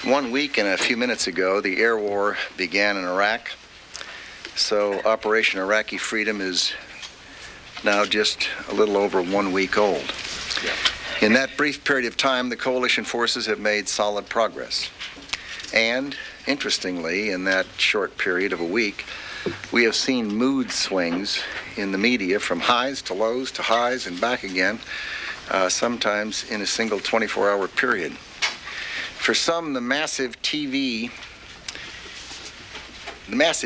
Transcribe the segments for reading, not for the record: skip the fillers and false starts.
1 week and a few minutes ago, the air war began in Iraq. So Operation Iraqi Freedom is now just a little over 1 week old. In that brief period of time, the coalition forces have made solid progress. And, interestingly, in that short period of a week, we have seen mood swings in the media from highs to lows to highs and back again, sometimes in a single 24-hour period. For some, the massive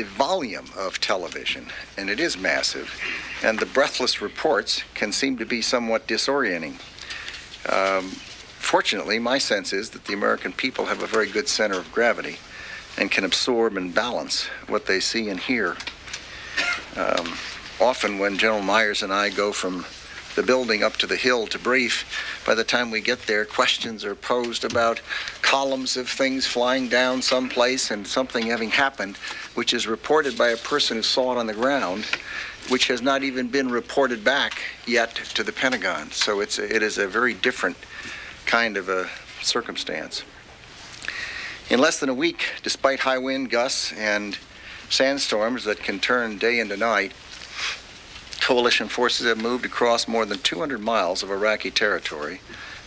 volume of television, and it is massive, and the breathless reports can seem to be somewhat disorienting. Fortunately, my sense is that the American people have a very good center of gravity and can absorb and balance what they see and hear. Often when General Myers and I go from the building up to the hill to brief, by the time we get there, questions are posed about columns of things flying down someplace and something having happened, which is reported by a person who saw it on the ground, which has not even been reported back yet to the Pentagon. So it is a very different kind of a circumstance. In less than a week, despite high wind gusts and sandstorms that can turn day into night, coalition forces have moved across more than 200 miles of Iraqi territory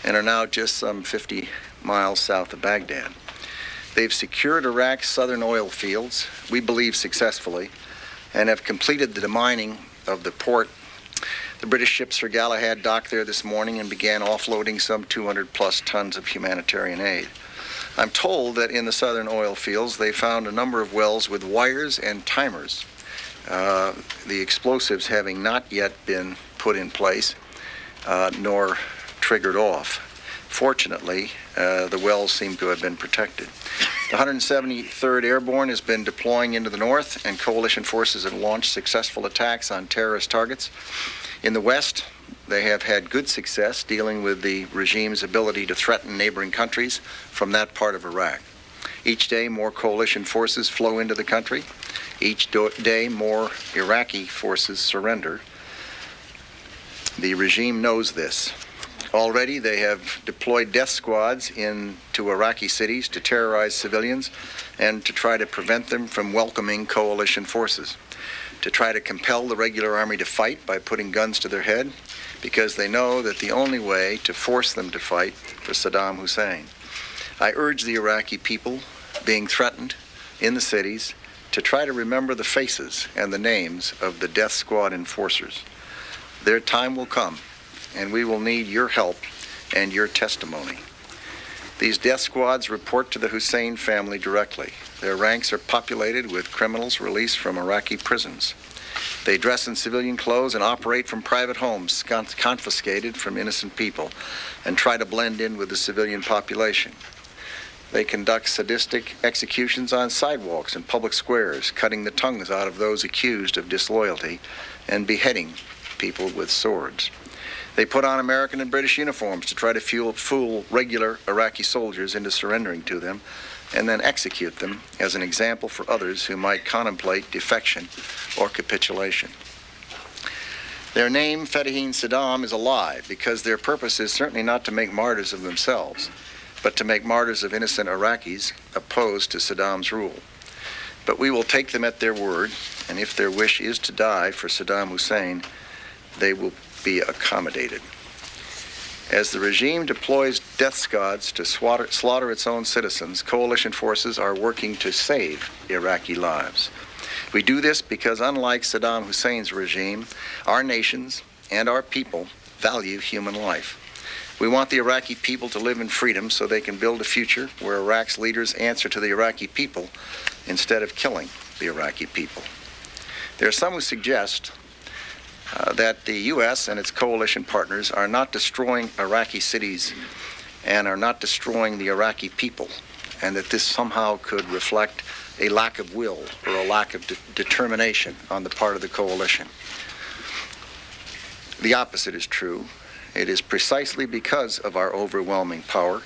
and are now just some 50 miles south of Baghdad. They've secured Iraq's southern oil fields, we believe successfully, and have completed the demining of the port. The British ship Sir Galahad docked there this morning and began offloading some 200 plus tons of humanitarian aid. I'm told that in the southern oil fields they found a number of wells with wires and timers, the explosives having not yet been put in place nor triggered off. Fortunately, the wells seem to have been protected. The 173rd Airborne has been deploying into the north, and coalition forces have launched successful attacks on terrorist targets. In the west, they have had good success dealing with the regime's ability to threaten neighboring countries from that part of Iraq. Each day, more coalition forces flow into the country. Each day, more Iraqi forces surrender. The regime knows this. Already, they have deployed death squads into Iraqi cities to terrorize civilians and to try to prevent them from welcoming coalition forces, to try to compel the regular army to fight by putting guns to their head, because they know that the only way to force them to fight for Saddam Hussein. I urge the Iraqi people being threatened in the cities to try to remember the faces and the names of the death squad enforcers. Their time will come, and we will need your help and your testimony. These death squads report to the Hussein family directly. Their ranks are populated with criminals released from Iraqi prisons. They dress in civilian clothes and operate from private homes confiscated from innocent people and try to blend in with the civilian population. They conduct sadistic executions on sidewalks and public squares, cutting the tongues out of those accused of disloyalty and beheading people with swords. They put on American and British uniforms to try to fool regular Iraqi soldiers into surrendering to them, and then execute them as an example for others who might contemplate defection or capitulation. Their name, Fatahin Saddam, is a lie, because their purpose is certainly not to make martyrs of themselves, but to make martyrs of innocent Iraqis opposed to Saddam's rule. But we will take them at their word, and if their wish is to die for Saddam Hussein, they will be accommodated. As the regime deploys death squads to slaughter its own citizens, coalition forces are working to save Iraqi lives. We do this because, unlike Saddam Hussein's regime, our nations and our people value human life. We want the Iraqi people to live in freedom so they can build a future where Iraq's leaders answer to the Iraqi people instead of killing the Iraqi people. There are some who suggest that the U.S. and its coalition partners are not destroying Iraqi cities and are not destroying the Iraqi people, and that this somehow could reflect a lack of will or a lack of determination on the part of the coalition. The opposite is true. It is precisely because of our overwhelming power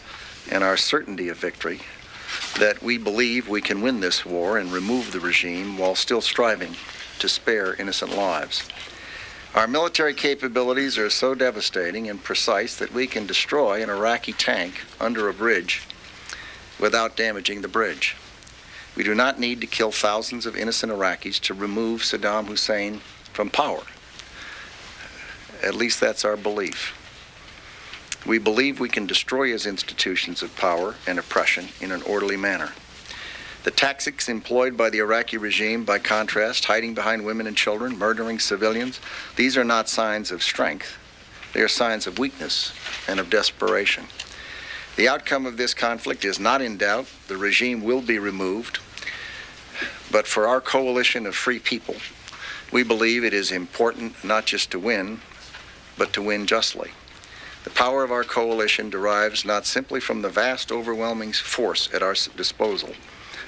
and our certainty of victory that we believe we can win this war and remove the regime while still striving to spare innocent lives. Our military capabilities are so devastating and precise that we can destroy an Iraqi tank under a bridge without damaging the bridge. We do not need to kill thousands of innocent Iraqis to remove Saddam Hussein from power. At least that's our belief. We believe we can destroy his institutions of power and oppression in an orderly manner. The tactics employed by the Iraqi regime, by contrast, hiding behind women and children, murdering civilians, these are not signs of strength. They are signs of weakness and of desperation. The outcome of this conflict is not in doubt. The regime will be removed. But for our coalition of free people, we believe it is important not just to win, but to win justly. The power of our coalition derives not simply from the vast, overwhelming force at our disposal,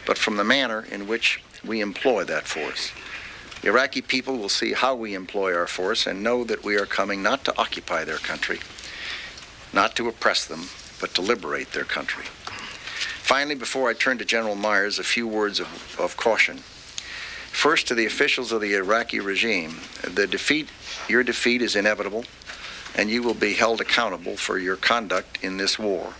but from the manner in which we employ that force. The Iraqi people will see how we employ our force and know that we are coming not to occupy their country, not to oppress them, but to liberate their country. Finally, before I turn to General Myers, a few words of caution. First, to the officials of the Iraqi regime, your defeat is inevitable, and you will be held accountable for your conduct in this war.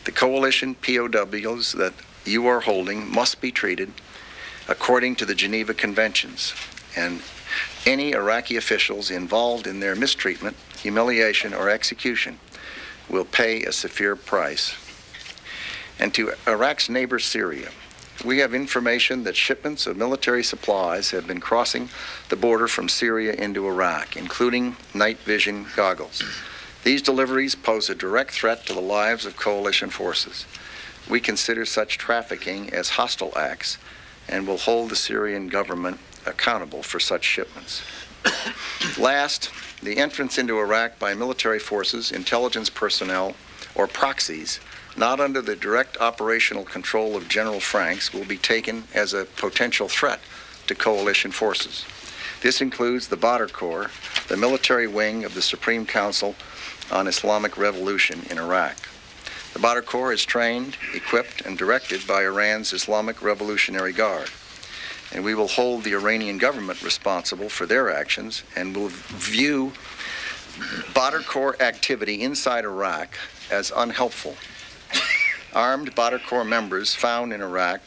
The coalition POWs that you are holding must be treated according to the Geneva Conventions, and any Iraqi officials involved in their mistreatment, humiliation, or execution will pay a severe price. And to Iraq's neighbor Syria, we have information that shipments of military supplies have been crossing the border from Syria into Iraq, including night vision goggles. These deliveries pose a direct threat to the lives of coalition forces. We consider such trafficking as hostile acts and will hold the Syrian government accountable for such shipments. Last, the entrance into Iraq by military forces, intelligence personnel, or proxies not under the direct operational control of General Franks will be taken as a potential threat to coalition forces. This includes the Badr Corps, the military wing of the Supreme Council on Islamic Revolution in Iraq. The Badr Corps is trained, equipped, and directed by Iran's Islamic Revolutionary Guard. And we will hold the Iranian government responsible for their actions and will view Badr Corps activity inside Iraq as unhelpful. Armed Badr Corps members found in Iraq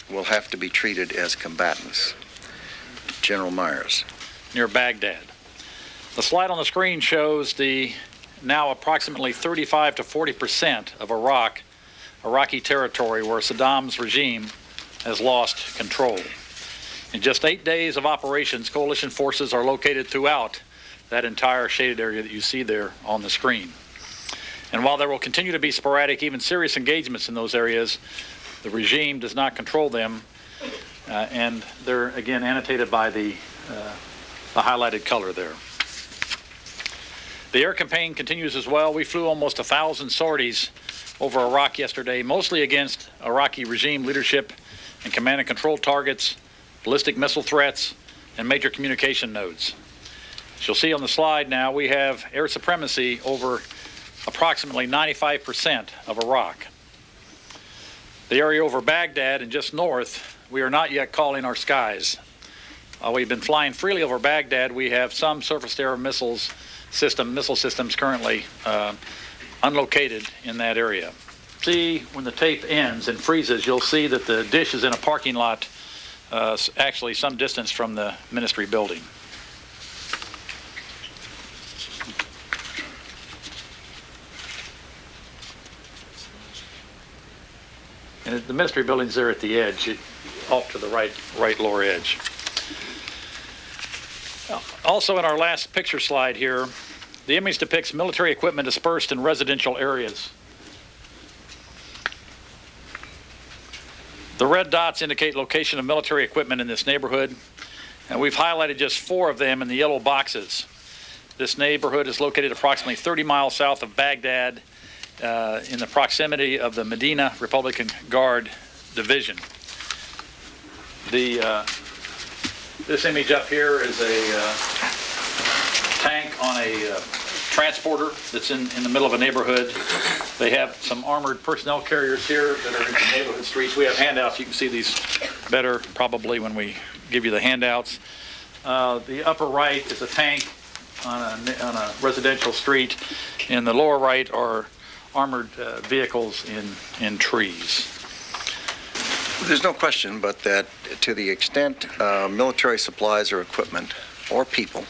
will have to be treated as combatants. General Myers. Near Baghdad. The slide on the screen shows the now approximately 35 to 40% of Iraqi territory where Saddam's regime has lost control. In just 8 days of operations, coalition forces are located throughout that entire shaded area that you see there on the screen. And while there will continue to be sporadic, even serious engagements in those areas, the regime does not control them, and they're again annotated by the highlighted color there. The air campaign continues as well. We flew almost 1,000 sorties over Iraq yesterday, mostly against Iraqi regime leadership and command and control targets, ballistic missile threats, and major communication nodes. As you'll see on the slide now, we have air supremacy over approximately 95% of Iraq. The area over Baghdad and just north, we are not yet calling our skies. We've been flying freely over Baghdad. We have some surface-to-air missile systems currently unlocated in that area. See, when the tape ends and freezes, you'll see that the dish is in a parking lot, actually some distance from the ministry building. And the ministry building's there at the edge, off to the right lower edge. Also in our last picture slide here, the image depicts military equipment dispersed in residential areas. The red dots indicate location of military equipment in this neighborhood, and we've highlighted just 4 of them in the yellow boxes. This neighborhood is located approximately 30 miles south of Baghdad, in the proximity of the Medina Republican Guard Division. This image up here is a tank on a transporter that's in the middle of a neighborhood. They have some armored personnel carriers here that are in the neighborhood streets. We have handouts. You can see these better probably when we give you the handouts. The upper right is a tank on a residential street. In the lower right are armored vehicles in trees. There's no question but that to the extent military supplies or equipment or people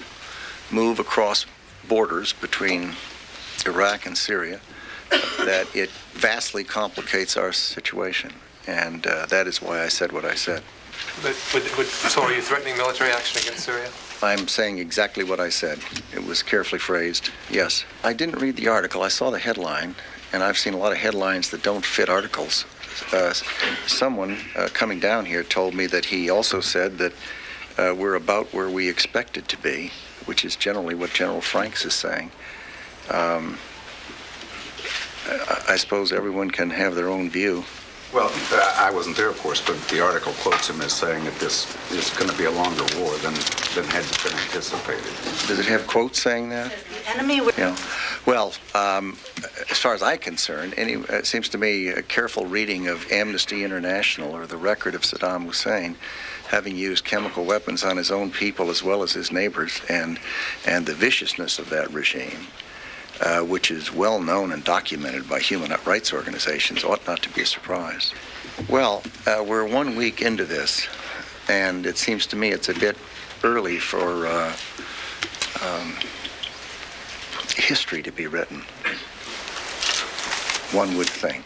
move across borders between Iraq and Syria, that it vastly complicates our situation. And that is why I said what I said. So are you threatening military action against Syria? I'm saying exactly what I said. It was carefully phrased, yes. I didn't read the article. I saw the headline, and I've seen a lot of headlines that don't fit articles. Someone coming down here told me that he also said that we're about where we expected to be, which is generally what General Franks is saying. I suppose everyone can have their own view. Well, I wasn't there, of course, but the article quotes him as saying that this is going to be a longer war than had been anticipated. Does it have quotes saying that? The enemy would... Yeah. Well, as far as I'm concerned, it seems to me a careful reading of Amnesty International or the record of Saddam Hussein having used chemical weapons on his own people as well as his neighbors, and the viciousness of that regime, which is well known and documented by human rights organizations, ought not to be a surprise. Well, we're 1 week into this, and it seems to me it's a bit early for history to be written, one would think.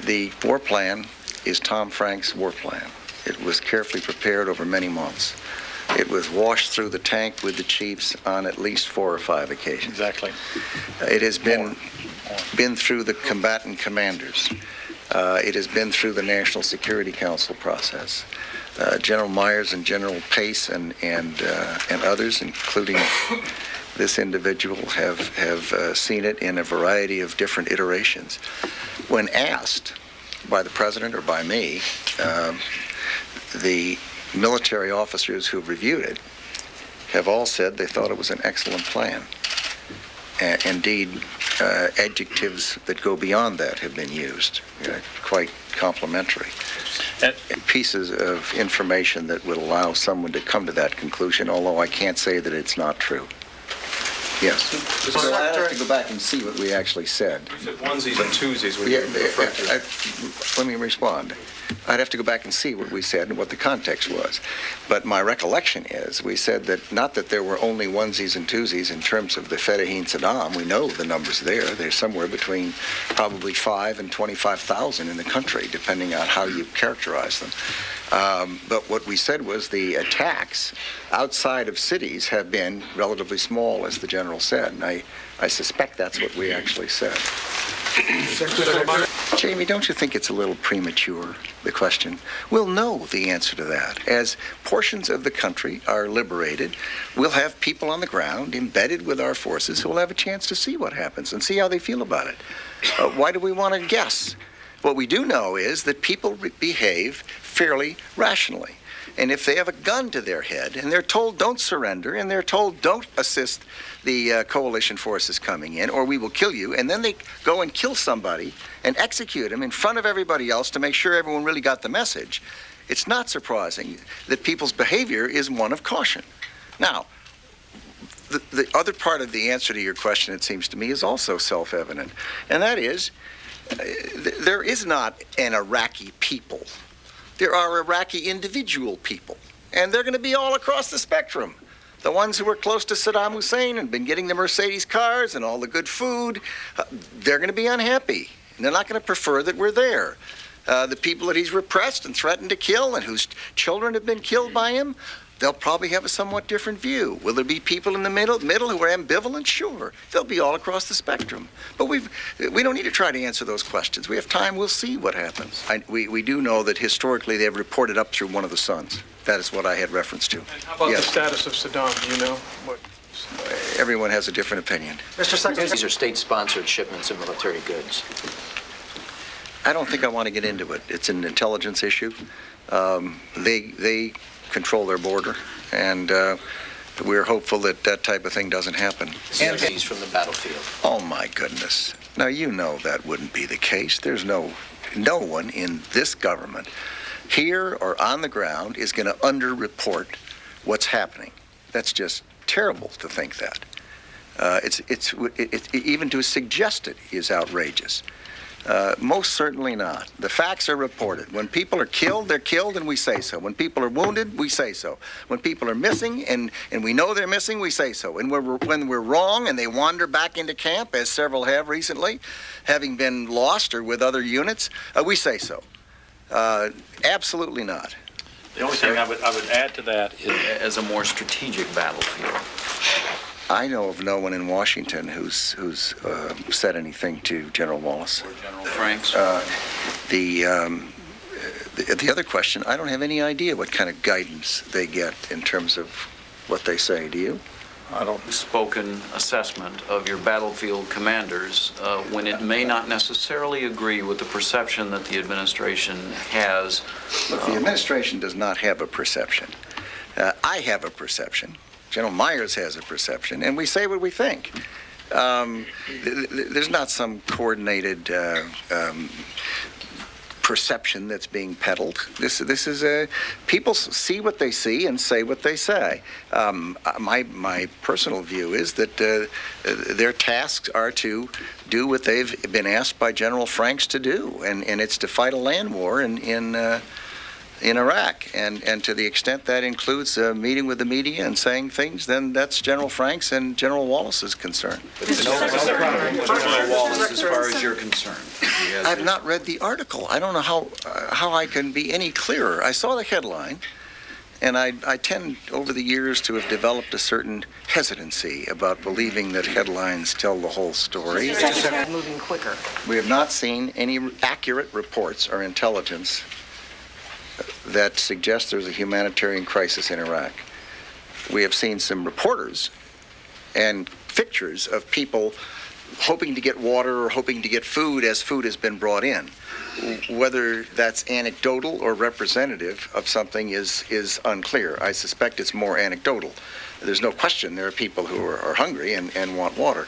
The war plan is Tom Frank's war plan. It was carefully prepared over many months. It was washed through the tank with the chiefs on at least 4 or 5 occasions. Exactly. It has been through the combatant commanders. It has been through the National Security Council process. General Myers and General Pace and others, including this individual, have seen it in a variety of different iterations. When asked by the president or by me, the military officers who reviewed it have all said they thought it was an excellent plan. Indeed, adjectives that go beyond that have been used, quite complimentary. Pieces of information that would allow someone to come to that conclusion, although I can't say that it's not true. Yes. So I have to go back and see what we actually said. You said onesies and twosies when Yeah, you referred to. let me respond. I'd have to go back and see what we said and what the context was. But my recollection is we said that not that there were only onesies and twosies in terms of the Fedayeen Saddam. We know the numbers there. They're somewhere between probably 5 and 25,000 in the country, depending on how you characterize them. But what we said was the attacks outside of cities have been relatively small, as the general said. And I suspect that's what we actually said. Jamie, don't you think it's a little premature, the question? We'll know the answer to that. As portions of the country are liberated, we'll have people on the ground embedded with our forces who will have a chance to see what happens and see how they feel about it. Why do we want to guess? What we do know is that people behave fairly rationally. And if they have a gun to their head and they're told don't surrender and they're told don't assist the coalition forces coming in or we will kill you, and then they go and kill somebody and execute him in front of everybody else to make sure everyone really got the message, it's not surprising that people's behavior is one of caution. Now, the other part of the answer to your question, it seems to me, is also self-evident, and that is there is not an Iraqi people. There are Iraqi individual people, and they're going to be all across the spectrum. The ones who are close to Saddam Hussein and been getting the Mercedes cars and all the good food, they're going to be unhappy. And they're not going to prefer that we're there. The people that he's repressed and threatened to kill and whose children have been killed by him, they'll probably have a somewhat different view. Will there be people in the middle who are ambivalent? Sure. They'll be all across the spectrum. But we don't need to try to answer those questions. We have time. We'll see what happens. We do know that historically they have reported up through one of the sons. That is what I had reference to. And how about the status of Saddam? Do you know? Everyone has a different opinion. Mr. Secretary, these are state-sponsored shipments of military goods. I don't think I want to get into it. It's an intelligence issue. They control their border, and we're hopeful that that type of thing doesn't happen. And these from the battlefield. Oh my goodness! Now you know that wouldn't be the case. There's no one in this government, here or on the ground, is going to underreport what's happening. That's just terrible to think that. It's even to suggest it is outrageous. Most certainly not. The facts are reported. When people are killed, they're killed, and we say so. When people are wounded, we say so. When people are missing, and we know they're missing, we say so. And when we're wrong and they wander back into camp, as several have recently, having been lost or with other units, we say so. Absolutely not. The only thing I would add to that is as a more strategic battlefield. I know of no one in Washington who's said anything to General Wallace. Or General Franks. The other question, I don't have any idea what kind of guidance they get in terms of what they say. Do you? I don't. Spoken assessment of your battlefield commanders when it may not necessarily agree with the perception that the administration has. Look, the administration does not have a perception. I have a perception. General Myers has a perception, and we say what we think. There's not some coordinated perception that's being peddled. This is people see what they see and say what they say. My personal view is that their tasks are to do what they've been asked by General Franks to do, and it's to fight a land war in Iraq, and to the extent that includes meeting with the media and saying things, then that's General Franks and General Wallace's concern. But no problem with General Wallace as far as you're concerned. I've not read the article. I don't know how I can be any clearer. I saw the headline, and I tend over the years to have developed a certain hesitancy about believing that headlines tell the whole story. Moving quicker. We have not seen any accurate reports or intelligence that suggests there's a humanitarian crisis in Iraq. We have seen some reporters and pictures of people hoping to get water or hoping to get food as food has been brought in. Whether that's anecdotal or representative of something is unclear. I suspect it's more anecdotal. There's no question there are people who are hungry and want water.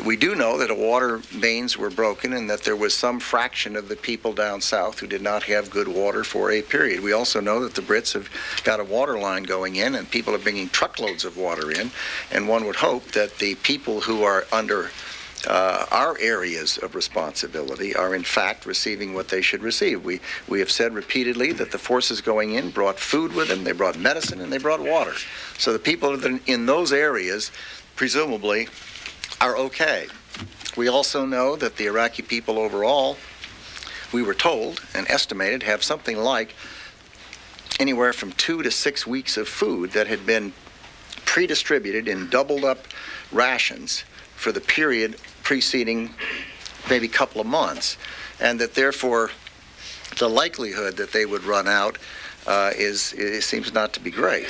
We do know that water mains were broken and that there was some fraction of the people down south who did not have good water for a period. We also know that the Brits have got a water line going in and people are bringing truckloads of water in, and one would hope that the people who are under our areas of responsibility are in fact receiving what they should receive. We have said repeatedly that the forces going in brought food with them, they brought medicine, and they brought water. So the people in those areas presumably are okay. We also know that the Iraqi people overall, we were told and estimated, have something like anywhere from 2 to 6 weeks of food that had been pre-distributed in doubled up rations for the period preceding maybe a couple of months, and that therefore the likelihood that they would run out seems not to be great.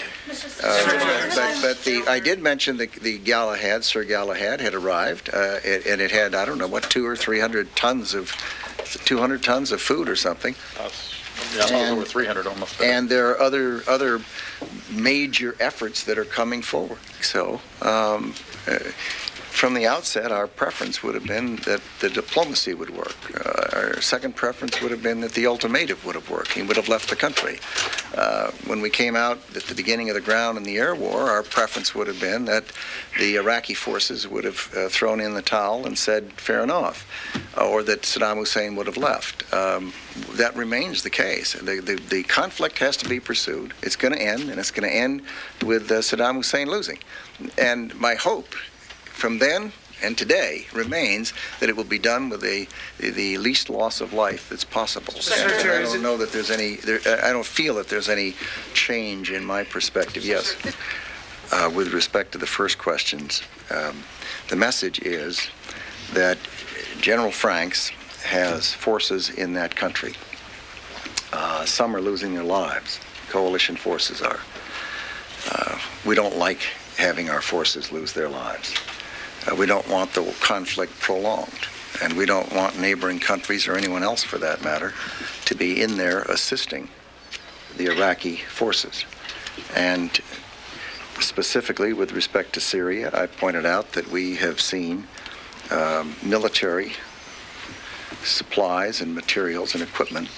But I did mention the Galahad, Sir Galahad, had arrived, and it had, I don't know, what, 200 or 300 tons of, 200 tons of food or something. Yeah, over 300 almost. And there are other major efforts that are coming forward. So from the outset, our preference would have been that the diplomacy would work. Our second preference would have been that the ultimatum would have worked. He would have left the country. When we came out at the beginning of the ground and the air war, our preference would have been that the Iraqi forces would have thrown in the towel and said, fair enough, or that Saddam Hussein would have left. That remains the case. The conflict has to be pursued. It's going to end, and it's going to end with Saddam Hussein losing. And my hope from then and today remains that it will be done with the least loss of life that's possible. I don't know that there's any. I don't feel that there's any change in my perspective. Yes. With respect to the first questions, the message is that General Franks has forces in that country. Some are losing their lives. Coalition forces are. We don't like having our forces lose their lives. We don't want the conflict prolonged, and we don't want neighboring countries or anyone else for that matter to be in there assisting the Iraqi forces. And specifically with respect to Syria, I pointed out that we have seen military supplies and materials and equipment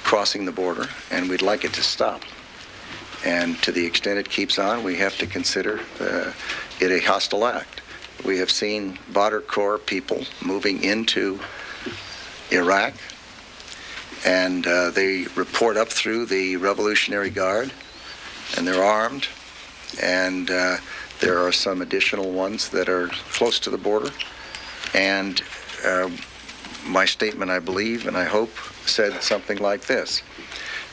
crossing the border, and we'd like it to stop. And to the extent it keeps on, we have to consider it a hostile act. We have seen Badr Corps people moving into Iraq, and they report up through the Revolutionary Guard, and they're armed, and there are some additional ones that are close to the border. And my statement, I believe, and I hope, said something like this,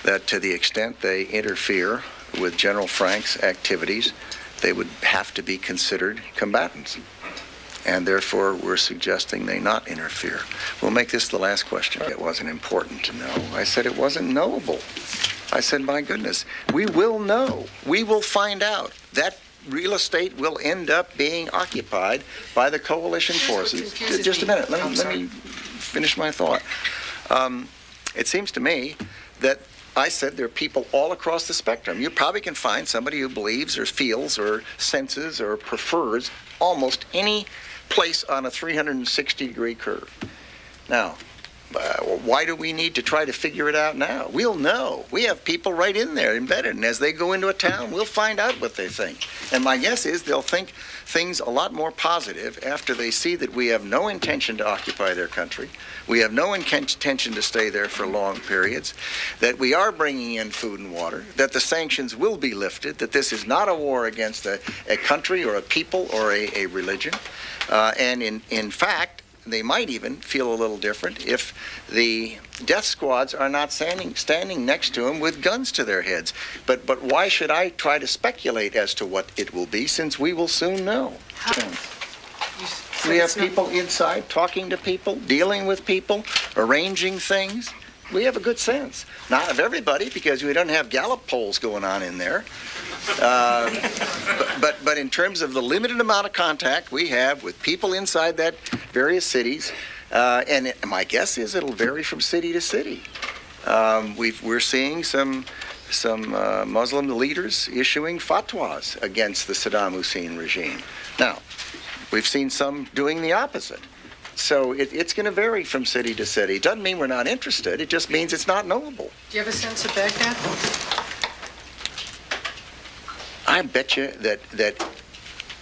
that to the extent they interfere with General Frank's activities, they would have to be considered combatants. And therefore, we're suggesting they not interfere. We'll make this the last question. It wasn't important to know. I said it wasn't knowable. I said, my goodness, we will know. We will find out. That real estate will end up being occupied by the coalition forces. Just a minute. Let me finish my thought. It seems to me that I said there are people all across the spectrum. You probably can find somebody who believes or feels or senses or prefers almost any place on a 360-degree curve. Now, why do we need to try to figure it out now? We'll know. We have people right in there embedded, and as they go into a town, we'll find out what they think. And my guess is they'll think things a lot more positive after they see that we have no intention to occupy their country, we have no intention to stay there for long periods, that we are bringing in food and water, that the sanctions will be lifted, that this is not a war against a country or a people or a religion. And in fact, they might even feel a little different if the death squads are not standing next to them with guns to their heads. But why should I try to speculate as to what it will be, since we will soon know? We have people inside talking to people, dealing with people, arranging things. We have a good sense. Not of everybody, because we don't have Gallup polls going on in there. But in terms of the limited amount of contact we have with people inside that various cities, and my guess is it'll vary from city to city. We're seeing some Muslim leaders issuing fatwas against the Saddam Hussein regime. Now, we've seen some doing the opposite. So it's going to vary from city to city. It doesn't mean we're not interested. It just means it's not knowable. Do you have a sense of Baghdad? I bet you that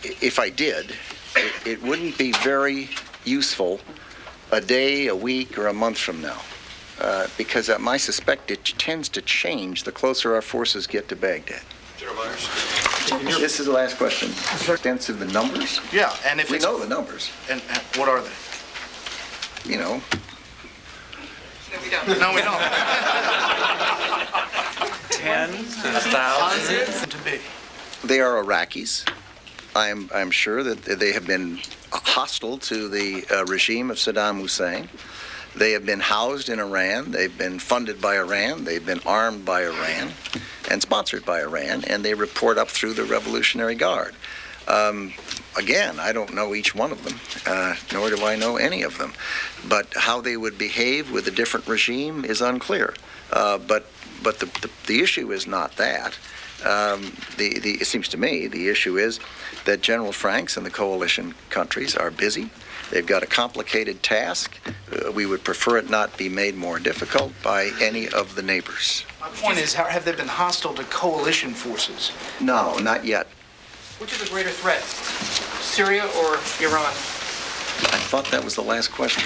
if I did, it wouldn't be very useful a day, a week, or a month from now. Because I suspect it tends to change the closer our forces get to Baghdad. General Myers? This is the last question. Extensive the numbers? Yeah, and if We it's... know the numbers. And what are they? You know, No, we don't. No, we don't. 10,000 To be. they are Iraqis. I'm sure that they have been hostile to the regime of Saddam Hussein. They have been housed in Iran. They've been funded by Iran. They've been armed by Iran and sponsored by Iran, and they report up through the Revolutionary Guard. Again, I don't know each one of them, nor do I know any of them. But how they would behave with a different regime is unclear. But the issue is not that. It seems to me the issue is that General Franks and the coalition countries are busy. They've got a complicated task. We would prefer it not be made more difficult by any of the neighbors. My point is, have they been hostile to coalition forces? No, not yet. Which is a greater threat, Syria or Iran? I thought that was the last question.